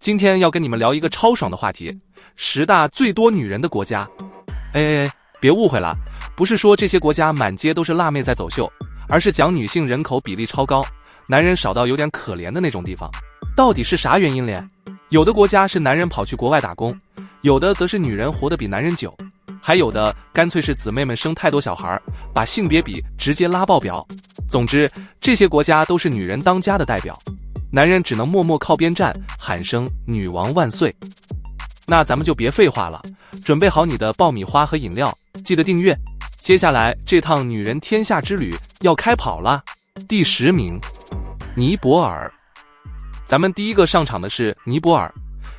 今天要跟你们聊一个超爽的话题，10大最多女人的国家。别误会了，不是说这些国家满街都是辣妹在走秀，而是讲女性人口比例超高，男人少到有点可怜的那种地方。到底是啥原因咧？有的国家是男人跑去国外打工，有的则是女人活得比男人久，还有的干脆是姊妹们生太多小孩，把性别比直接拉爆表。总之，这些国家都是女人当家的代表，男人只能默默靠边站，喊声女王万岁。那咱们就别废话了，准备好你的爆米花和饮料，记得订阅。接下来这趟女人天下之旅要开跑了。第10名，尼泊尔。咱们第一个上场的是尼泊尔，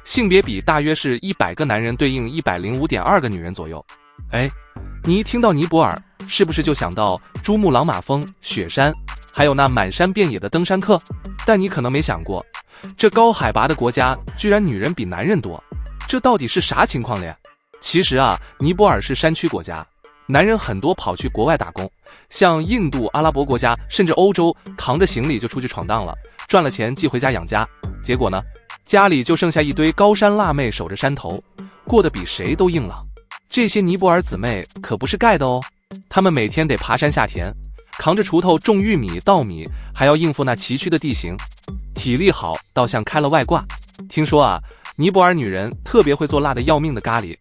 性别比大约是100个男人对应 105.2 个女人左右。你一听到尼泊尔，是不是就想到珠穆朗玛峰、雪山，还有那满山遍野的登山客？但你可能没想过，这高海拔的国家居然女人比男人多，这到底是啥情况咧？其实啊，尼泊尔是山区国家，男人很多跑去国外打工，像印度、阿拉伯国家甚至欧洲，扛着行李就出去闯荡了，赚了钱寄回家养家。结果呢，家里就剩下一堆高山辣妹守着山头，过得比谁都硬朗。这些尼泊尔姊妹可不是盖的哦，她们每天得爬山下田，扛着锄头种玉米、稻米，还要应付那崎岖的地形，体力好到像开了外挂。听说啊，尼泊尔女人特别会做辣的要命的咖喱，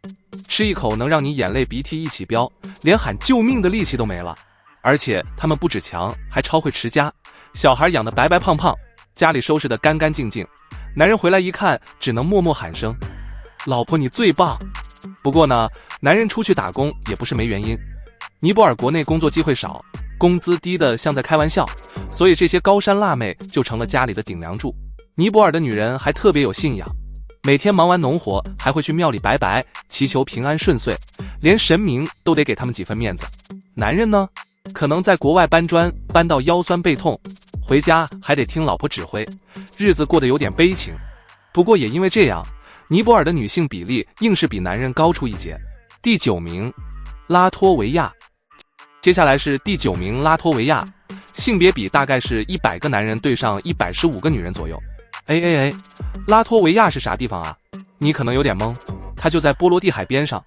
吃一口能让你眼泪鼻涕一起飙，连喊救命的力气都没了。而且她们不止强，还超会持家，小孩养得白白胖胖，家里收拾得干干净净，男人回来一看，只能默默喊声老婆你最棒。不过呢，男人出去打工也不是没原因，尼泊尔国内工作机会少，工资低的像在开玩笑，所以这些高山辣妹就成了家里的顶梁柱。尼泊尔的女人还特别有信仰，每天忙完农活还会去庙里拜拜，祈求平安顺遂，连神明都得给他们几分面子。男人呢，可能在国外搬砖搬到腰酸背痛，回家还得听老婆指挥，日子过得有点悲情。不过也因为这样，尼泊尔的女性比例硬是比男人高出一截。第9名，拉脱维亚。接下来是第9名拉脱维亚，性别比大概是100个男人对上115个女人左右。拉脱维亚是啥地方啊？你可能有点懵，它就在波罗的海边上，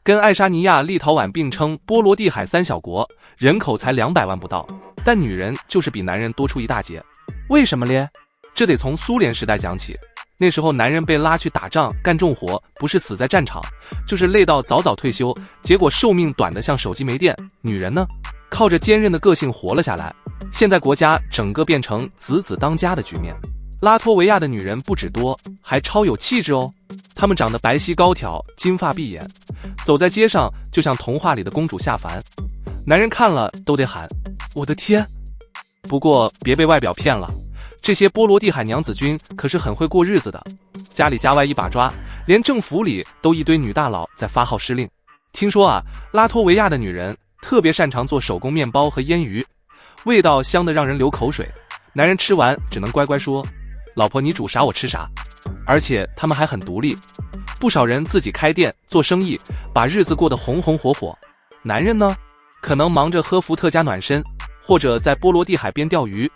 跟爱沙尼亚、立陶宛并称波罗的海3小国，人口才200万不到，但女人就是比男人多出一大截。为什么咧？这得从苏联时代讲起。那时候男人被拉去打仗干重活，不是死在战场，就是累到早早退休，结果寿命短得像手机没电。女人呢，靠着坚韧的个性活了下来。现在国家整个变成子子当家的局面。拉脱维亚的女人不止多，还超有气质哦。她们长得白皙高挑，金发碧眼，走在街上就像童话里的公主下凡，男人看了都得喊我的天。不过别被外表骗了，这些波罗的海娘子军可是很会过日子的，家里家外一把抓，连政府里都一堆女大佬在发号施令。听说啊，拉脱维亚的女人特别擅长做手工面包和腌鱼，味道香得让人流口水，男人吃完只能乖乖说老婆你煮啥我吃啥。而且他们还很独立，不少人自己开店做生意，把日子过得红红火火。男人呢，可能忙着喝伏特加暖身，或者在波罗的海边钓鱼，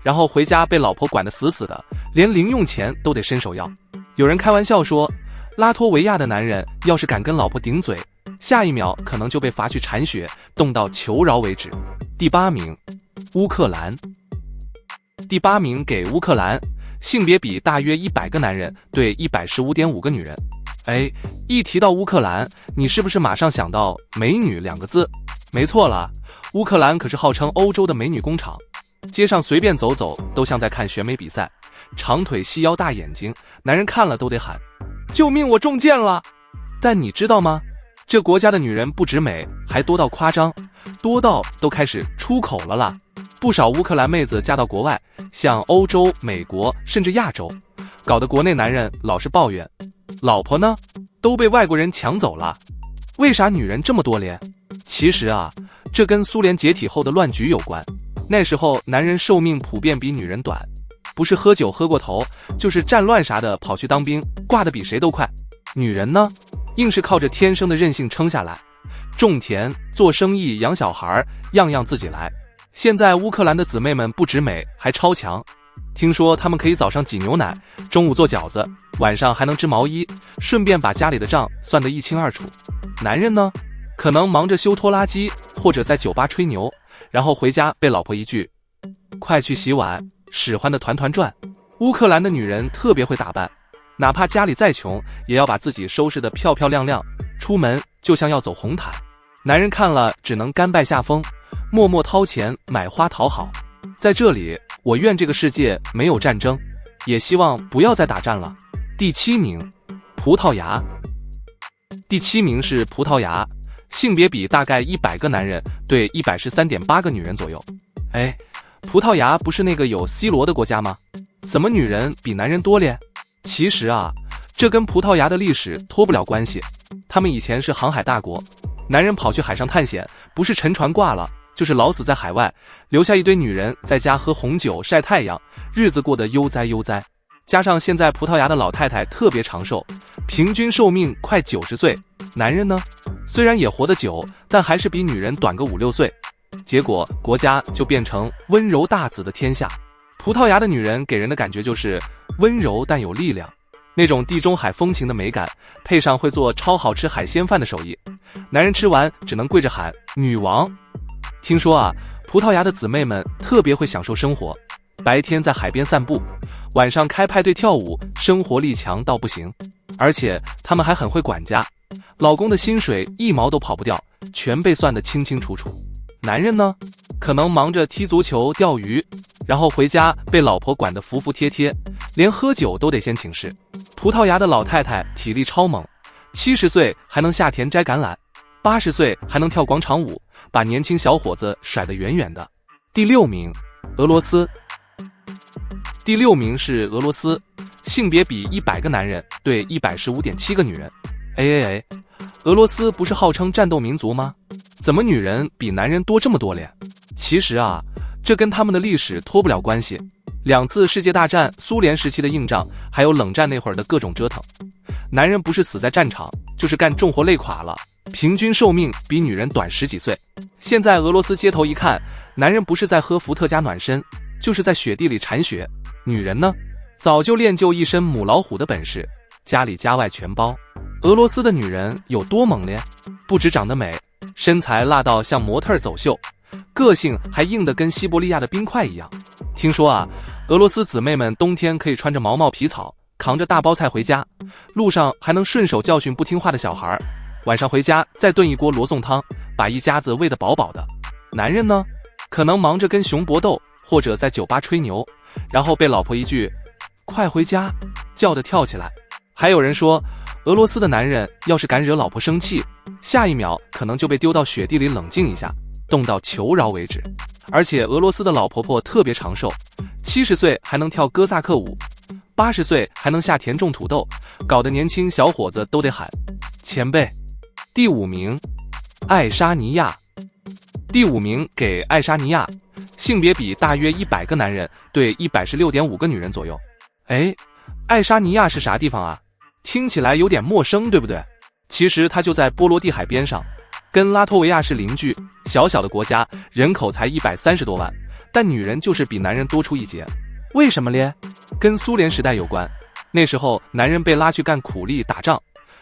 然后回家被老婆管得死死的，连零用钱都得伸手要。有人开玩笑说，拉脱维亚的男人要是敢跟老婆顶嘴，下一秒可能就被罚去铲雪，冻到求饶为止。第8名，乌克兰。第8名给乌克兰，性别比大约100个男人对115.5个女人。一提到乌克兰，你是不是马上想到美女2个字？没错了，乌克兰可是号称欧洲的美女工厂，街上随便走走都像在看选美比赛，长腿细腰大眼睛，男人看了都得喊救命我中箭了。但你知道吗，这国家的女人不止美，还多到夸张，多到都开始出口了啦。不少乌克兰妹子嫁到国外，像欧洲、美国甚至亚洲，搞得国内男人老是抱怨老婆呢都被外国人抢走了。为啥女人这么多咧？其实啊，这跟苏联解体后的乱局有关。那时候男人寿命普遍比女人短，不是喝酒喝过头，就是战乱啥的跑去当兵，挂得比谁都快。女人呢，硬是靠着天生的韧性撑下来，种田、做生意、养小孩，样样自己来。现在乌克兰的姊妹们不止美，还超强，听说他们可以早上挤牛奶，中午做饺子，晚上还能织毛衣，顺便把家里的账算得一清二楚。男人呢，可能忙着修拖拉机，或者在酒吧吹牛，然后回家被老婆一句快去洗碗，使唤得团团转。乌克兰的女人特别会打扮，哪怕家里再穷，也要把自己收拾得漂漂亮亮，出门就像要走红毯。男人看了只能甘拜下风，默默掏钱买花讨好。在这里，我愿这个世界没有战争，也希望不要再打战了。第7名，葡萄牙。第7名是葡萄牙，性别比大概100个男人对113.8个女人左右。葡萄牙不是那个有 C 罗的国家吗？怎么女人比男人多咧？其实啊，这跟葡萄牙的历史脱不了关系。他们以前是航海大国，男人跑去海上探险，不是沉船挂了，就是老死在海外，留下一堆女人在家喝红酒晒太阳，日子过得悠哉悠哉。加上现在葡萄牙的老太太特别长寿，平均寿命快90岁，男人呢，虽然也活得久，但还是比女人短个5、6岁。结果国家就变成温柔大子的天下。葡萄牙的女人给人的感觉就是温柔但有力量，那种地中海风情的美感，配上会做超好吃海鲜饭的手艺，男人吃完只能跪着喊女王。听说啊，葡萄牙的姊妹们特别会享受生活，白天在海边散步，晚上开派对跳舞，生活力强到不行。而且她们还很会管家，老公的薪水1毛都跑不掉，全被算得清清楚楚。男人呢，可能忙着踢足球钓鱼，然后回家被老婆管得服服帖帖，连喝酒都得先请示。葡萄牙的老太太体力超猛，70岁还能下田摘橄榄，80岁还能跳广场舞，把年轻小伙子甩得远远的。第6名，俄罗斯。第6名是俄罗斯，性别比100个男人对115.7个女人。俄罗斯不是号称战斗民族吗？怎么女人比男人多这么多咧？其实啊，这跟他们的历史脱不了关系。2次世界大战、苏联时期的硬仗，还有冷战那会儿的各种折腾，男人不是死在战场，就是干重活累垮了，平均寿命比女人短10几岁。现在俄罗斯街头一看，男人不是在喝伏特加暖身，就是在雪地里铲雪，女人呢，早就练就一身母老虎的本事，家里家外全包。俄罗斯的女人有多猛烈？不止长得美，身材辣到像模特走秀，个性还硬得跟西伯利亚的冰块一样。听说啊，俄罗斯姊妹们冬天可以穿着毛毛皮草，扛着大包菜回家，路上还能顺手教训不听话的小孩，晚上回家再炖一锅罗宋汤，把一家子喂得饱饱的。男人呢，可能忙着跟熊搏斗，或者在酒吧吹牛，然后被老婆一句快回家叫得跳起来。还有人说，俄罗斯的男人要是敢惹老婆生气，下一秒可能就被丢到雪地里冷静一下，冻到求饶为止。而且俄罗斯的老婆婆特别长寿，70岁还能跳哥萨克舞，80岁还能下田种土豆，搞得年轻小伙子都得喊前辈。第5名，爱沙尼亚。第5名给爱沙尼亚，性别比大约100个男人对116.5个女人左右。爱沙尼亚是啥地方啊？听起来有点陌生，对不对？其实它就在波罗的海边上，跟拉脱维亚是邻居，小小的国家，人口才130多万，但女人就是比男人多出一截。为什么咧？跟苏联时代有关。那时候男人被拉去干苦力打仗，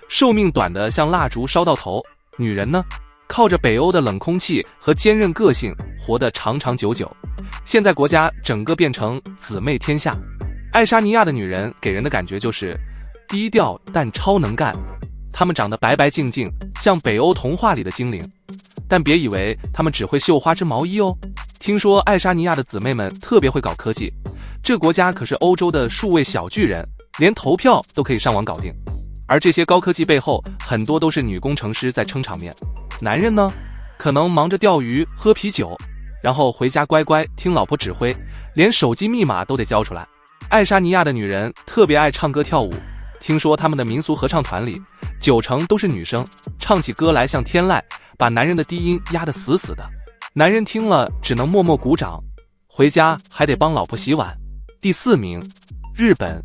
寿命短的像蜡烛烧到头，女人呢，靠着北欧的冷空气和坚韧个性，活得长长久久。现在国家整个变成姊妹天下。爱沙尼亚的女人给人的感觉就是低调但超能干，她们长得白白净净，像北欧童话里的精灵。但别以为她们只会绣花织毛衣哦，听说爱沙尼亚的姊妹们特别会搞科技，这国家可是欧洲的数位小巨人，连投票都可以上网搞定。而这些高科技背后，很多都是女工程师在撑场面。男人呢，可能忙着钓鱼喝啤酒，然后回家乖乖听老婆指挥，连手机密码都得交出来。爱沙尼亚的女人特别爱唱歌跳舞，听说他们的民俗合唱团里90%都是女生，唱起歌来像天籁，把男人的低音压得死死的。男人听了只能默默鼓掌，回家还得帮老婆洗碗。第4名，日本。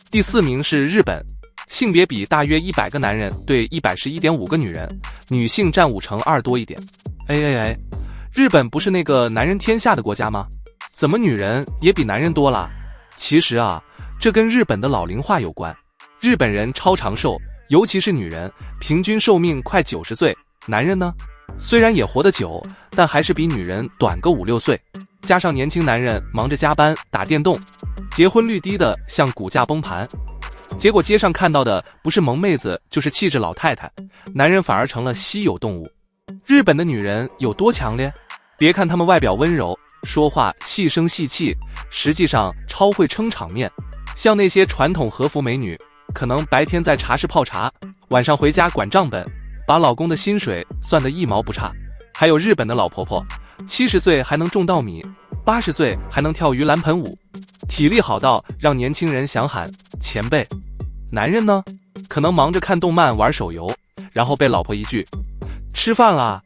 第4名是日本，性别比大约100个男人对111.5个女人，女性占2%多一点。日本不是那个男人天下的国家吗？怎么女人也比男人多了？其实啊，这跟日本的老龄化有关。日本人超长寿，尤其是女人，平均寿命快90岁。男人呢，虽然也活得久，但还是比女人短个5、6岁。加上年轻男人忙着加班打电动，结婚率低的像股价崩盘。结果街上看到的不是萌妹子就是气质老太太，男人反而成了稀有动物。日本的女人有多强烈？别看她们外表温柔，说话细声细气，实际上超会撑场面。像那些传统和服美女，可能白天在茶室泡茶，晚上回家管账本，把老公的薪水算得一毛不差。还有日本的老婆婆，70岁还能种稻米，80岁还能跳盂兰盆舞，体力好到让年轻人想喊前辈。男人呢，可能忙着看动漫玩手游，然后被老婆一句吃饭啦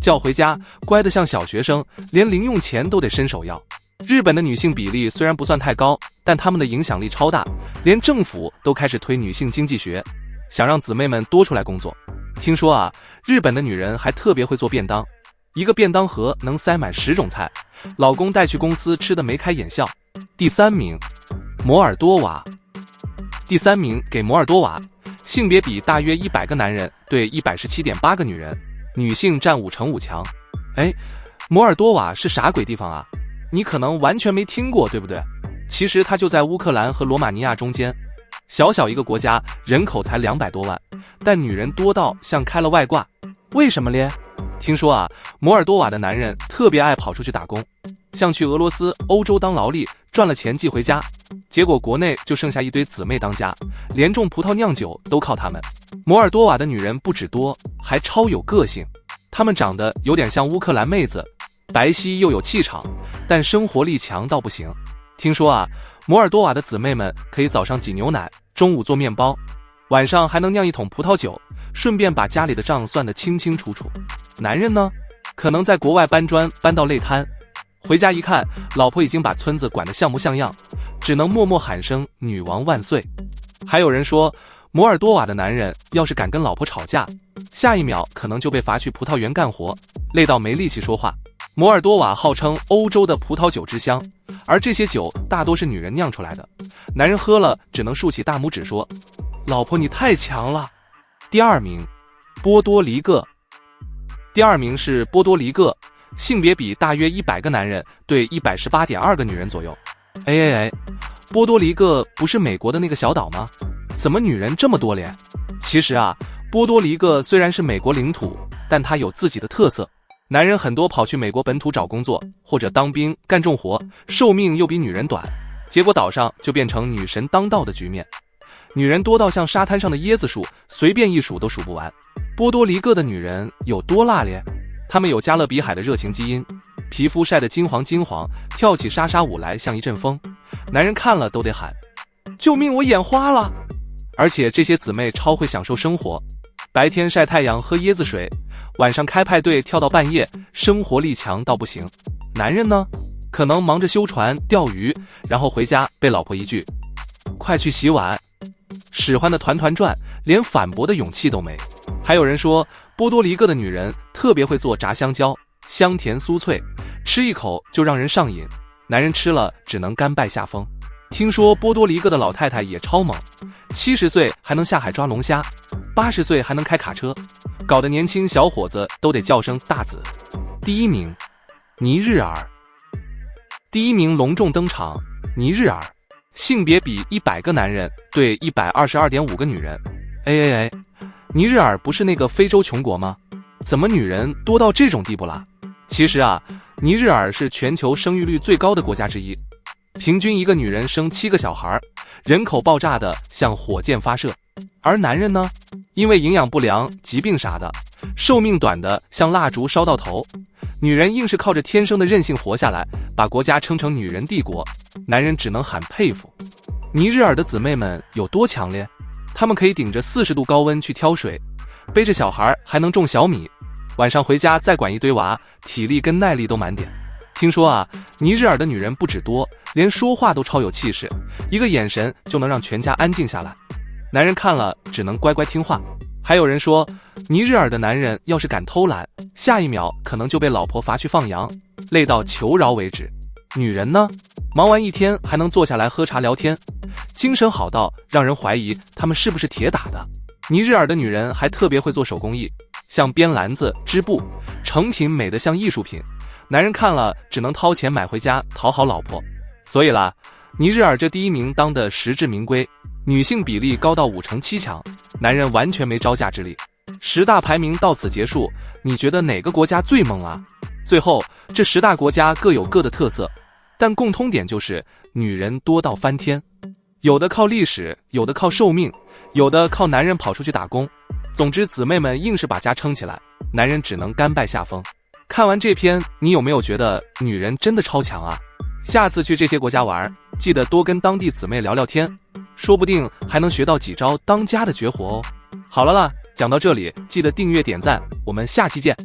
叫回家，乖得像小学生，连零用钱都得伸手要。日本的女性比例虽然不算太高，但她们的影响力超大，连政府都开始推女性经济学，想让姊妹们多出来工作。听说啊，日本的女人还特别会做便当，一个便当盒能塞满10种菜，老公带去公司吃得眉开眼笑。第3名，摩尔多瓦。第3名给摩尔多瓦，性别比大约100个男人对117.8个女人，女性占5成5强。摩尔多瓦是啥鬼地方啊？你可能完全没听过，对不对？其实它就在乌克兰和罗马尼亚中间，小小一个国家，人口才200多万，但女人多到像开了外挂。为什么咧？听说啊，摩尔多瓦的男人特别爱跑出去打工，像去俄罗斯、欧洲当劳力，赚了钱寄回家，结果国内就剩下一堆姊妹当家，连种葡萄酿酒都靠他们。摩尔多瓦的女人不止多，还超有个性，她们长得有点像乌克兰妹子，白皙又有气场，但生活力强到不行。听说啊，摩尔多瓦的姊妹们可以早上挤牛奶，中午做面包，晚上还能酿一桶葡萄酒，顺便把家里的账算得清清楚楚。男人呢，可能在国外搬砖搬到累瘫，回家一看，老婆已经把村子管得像模像样，只能默默喊声女王万岁。还有人说，摩尔多瓦的男人要是敢跟老婆吵架，下一秒可能就被罚去葡萄园干活，累到没力气说话。摩尔多瓦号称欧洲的葡萄酒之乡，而这些酒大多是女人酿出来的，男人喝了只能竖起大拇指说，老婆你太强了。第2名，波多黎各。第2名是波多黎各，性别比大约100个男人对118.2个女人左右。波多黎各不是美国的那个小岛吗？怎么女人这么多咧？其实啊，波多黎各虽然是美国领土，但它有自己的特色。男人很多跑去美国本土找工作，或者当兵干重活，寿命又比女人短，结果岛上就变成女神当道的局面。女人多到像沙滩上的椰子树，随便一数都数不完。波多黎各的女人有多辣咧？她们有加勒比海的热情基因，皮肤晒得金黄金黄，跳起莎莎舞来像一阵风，男人看了都得喊救命，我眼花了。而且这些姊妹超会享受生活，白天晒太阳喝椰子水，晚上开派对跳到半夜，生活力强到不行。男人呢，可能忙着修船钓鱼，然后回家被老婆一句快去洗碗，使唤的团团转，连反驳的勇气都没。还有人说，波多黎各的女人特别会做炸香蕉，香甜酥脆，吃一口就让人上瘾，男人吃了只能甘拜下风。听说波多黎各的老太太也超猛，70岁还能下海抓龙虾，80岁还能开卡车，搞得年轻小伙子都得叫声大子。第1名，尼日尔。第1名隆重登场，尼日尔，性别比100个男人对122.5个女人。尼日尔不是那个非洲穷国吗？怎么女人多到这种地步了？其实啊，尼日尔是全球生育率最高的国家之一，平均一个女人生7个小孩，人口爆炸的像火箭发射。而男人呢，因为营养不良、疾病啥的，寿命短的像蜡烛烧到头，女人硬是靠着天生的韧性活下来，把国家称成女人帝国，男人只能喊佩服。尼日尔的姊妹们有多强烈？她们可以顶着40度高温去挑水，背着小孩还能种小米，晚上回家再管一堆娃，体力跟耐力都满点。听说啊，尼日尔的女人不止多，连说话都超有气势，一个眼神就能让全家安静下来，男人看了只能乖乖听话。还有人说，尼日尔的男人要是敢偷懒，下一秒可能就被老婆罚去放羊，累到求饶为止。女人呢，忙完一天还能坐下来喝茶聊天，精神好到让人怀疑她们是不是铁打的。尼日尔的女人还特别会做手工艺，像编篮子、织布，成品美得像艺术品，男人看了只能掏钱买回家讨好老婆。所以啦，尼日尔这第一名当的实至名归，女性比例高到5成7强，男人完全没招架之力。10大排名到此结束，你觉得哪个国家最猛啊？最后，这10大国家各有各的特色，但共通点就是女人多到翻天。有的靠历史，有的靠寿命，有的靠男人跑出去打工。总之，姊妹们硬是把家撑起来，男人只能甘拜下风。看完这篇，你有没有觉得女人真的超强啊？下次去这些国家玩，记得多跟当地姊妹聊聊天，说不定还能学到几招当家的绝活哦。好了啦，讲到这里，记得订阅点赞，我们下期见。